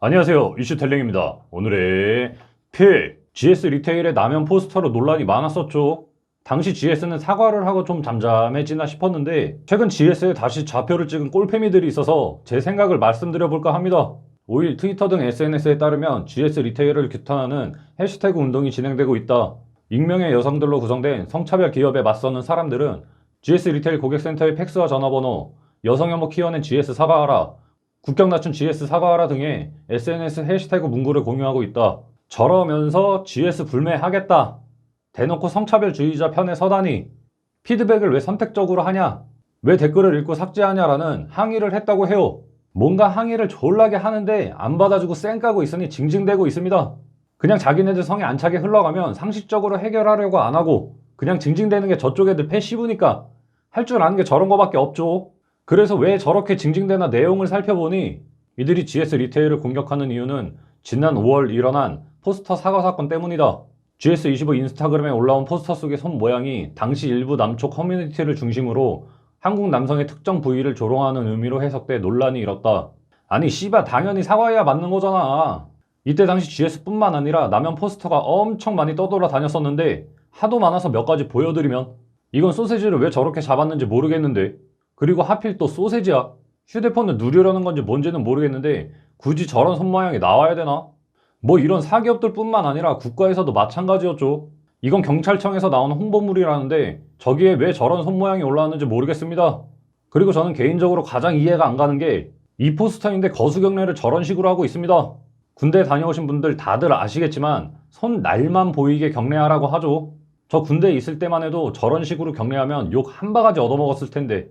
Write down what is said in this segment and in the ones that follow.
안녕하세요, 이슈텔링입니다. 오늘의 픽! GS 리테일의 라면 포스터로 논란이 많았었죠. 당시 GS는 사과를 하고 좀 잠잠해지나 싶었는데 최근 GS에 다시 좌표를 찍은 꼴패미들이 있어서 제 생각을 말씀드려볼까 합니다. 5일 트위터 등 SNS에 따르면 GS 리테일을 규탄하는 해시태그 운동이 진행되고 있다. 익명의 여성들로 구성된 성차별 기업에 맞서는 사람들은 GS 리테일 고객센터의 팩스와 전화번호, 여성혐오 키워낸 GS 사과하라, 국경 낮춘 GS 사과하라 등의 SNS 해시태그 문구를 공유하고 있다. 저러면서 GS 불매하겠다. 대놓고 성차별주의자 편에 서다니 피드백을 왜 선택적으로 하냐? 왜 댓글을 읽고 삭제하냐라는 항의를 했다고 해요. 뭔가 항의를 졸라게 하는데 안 받아주고 쌩 까고 있으니 징징대고 있습니다. 그냥 자기네들 성에 안 차게 흘러가면 상식적으로 해결하려고 안 하고 그냥 징징대는 게 저쪽 애들 패시브니까 할 줄 아는 게 저런 거밖에 없죠. 그래서 왜 저렇게 징징대나 내용을 살펴보니 이들이 GS 리테일을 공격하는 이유는 지난 5월 일어난 포스터 사과 사건 때문이다. GS25 인스타그램에 올라온 포스터 속의 손 모양이 당시 일부 남초 커뮤니티를 중심으로 한국 남성의 특정 부위를 조롱하는 의미로 해석돼 논란이 일었다. 아니 씨발 당연히 사과해야 맞는 거잖아. 이때 당시 GS뿐만 아니라 라면 포스터가 엄청 많이 떠돌아 다녔었는데 하도 많아서 몇 가지 보여드리면 이건 소세지를 왜 저렇게 잡았는지 모르겠는데 그리고 하필 또 소세지야. 휴대폰을 누르려는 건지 뭔지는 모르겠는데 굳이 저런 손모양이 나와야 되나? 뭐 이런 사기업들 뿐만 아니라 국가에서도 마찬가지였죠. 이건 경찰청에서 나온 홍보물이라는데 저기에 왜 저런 손모양이 올라왔는지 모르겠습니다. 그리고 저는 개인적으로 가장 이해가 안 가는 게 이 포스터인데 거수경례를 저런 식으로 하고 있습니다. 군대 다녀오신 분들 다들 아시겠지만 손 날만 보이게 경례하라고 하죠. 저 군대에 있을 때만 해도 저런 식으로 경례하면 욕 한 바가지 얻어먹었을 텐데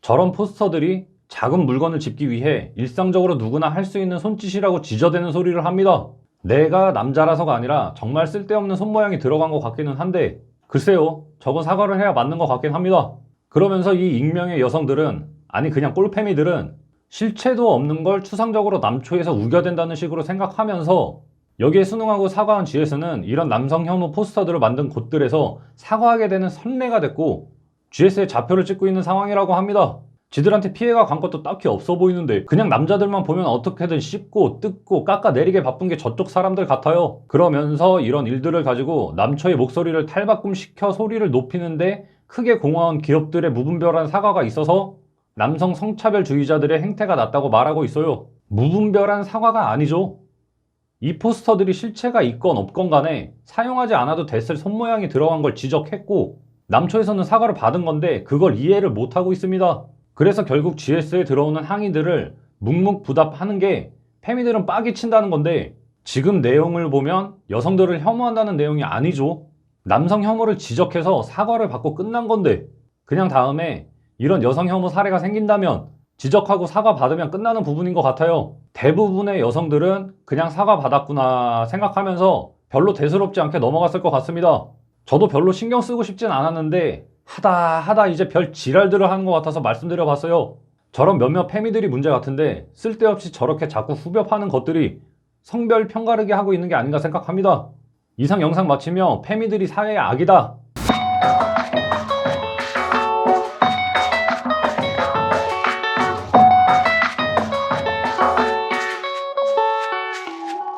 저런 포스터들이 작은 물건을 짚기 위해 일상적으로 누구나 할 수 있는 손짓이라고 지저대는 소리를 합니다. 내가 남자라서가 아니라 정말 쓸데없는 손모양이 들어간 것 같기는 한데 글쎄요, 저건 사과를 해야 맞는 것 같긴 합니다. 그러면서 이 익명의 여성들은 아니 그냥 꼴패미들은 실체도 없는 걸 추상적으로 남초에서 우겨댄다는 식으로 생각하면서 여기에 순응하고 사과한 GS는 이런 남성 혐오 포스터들을 만든 곳들에서 사과하게 되는 선례가 됐고 GS에 좌표를 찍고 있는 상황이라고 합니다. 지들한테 피해가 간 것도 딱히 없어 보이는데 그냥 남자들만 보면 어떻게든 씹고 뜯고 깎아내리게 바쁜 게 저쪽 사람들 같아요. 그러면서 이런 일들을 가지고 남초의 목소리를 탈바꿈시켜 소리를 높이는데 크게 공헌한 기업들의 무분별한 사과가 있어서 남성 성차별주의자들의 행태가 났다고 말하고 있어요. 무분별한 사과가 아니죠. 이 포스터들이 실체가 있건 없건 간에 사용하지 않아도 됐을 손모양이 들어간 걸 지적했고 남초에서는 사과를 받은 건데 그걸 이해를 못하고 있습니다. 그래서 결국 GS에 들어오는 항의들을 묵묵부답하는 게 패미들은 빡이 친다는 건데 지금 내용을 보면 여성들을 혐오한다는 내용이 아니죠. 남성 혐오를 지적해서 사과를 받고 끝난 건데 그냥 다음에 이런 여성 혐오 사례가 생긴다면 지적하고 사과 받으면 끝나는 부분인 것 같아요. 대부분의 여성들은 그냥 사과 받았구나 생각하면서 별로 대수롭지 않게 넘어갔을 것 같습니다. 저도 별로 신경 쓰고 싶진 않았는데 하다 이제 별 지랄들을 하는 것 같아서 말씀드려봤어요. 저런 몇몇 패미들이 문제 같은데 쓸데없이 저렇게 자꾸 후벼 파는 것들이 성별 편가르기 하고 있는 게 아닌가 생각합니다. 이상 영상 마치며 패미들이 사회의 악이다.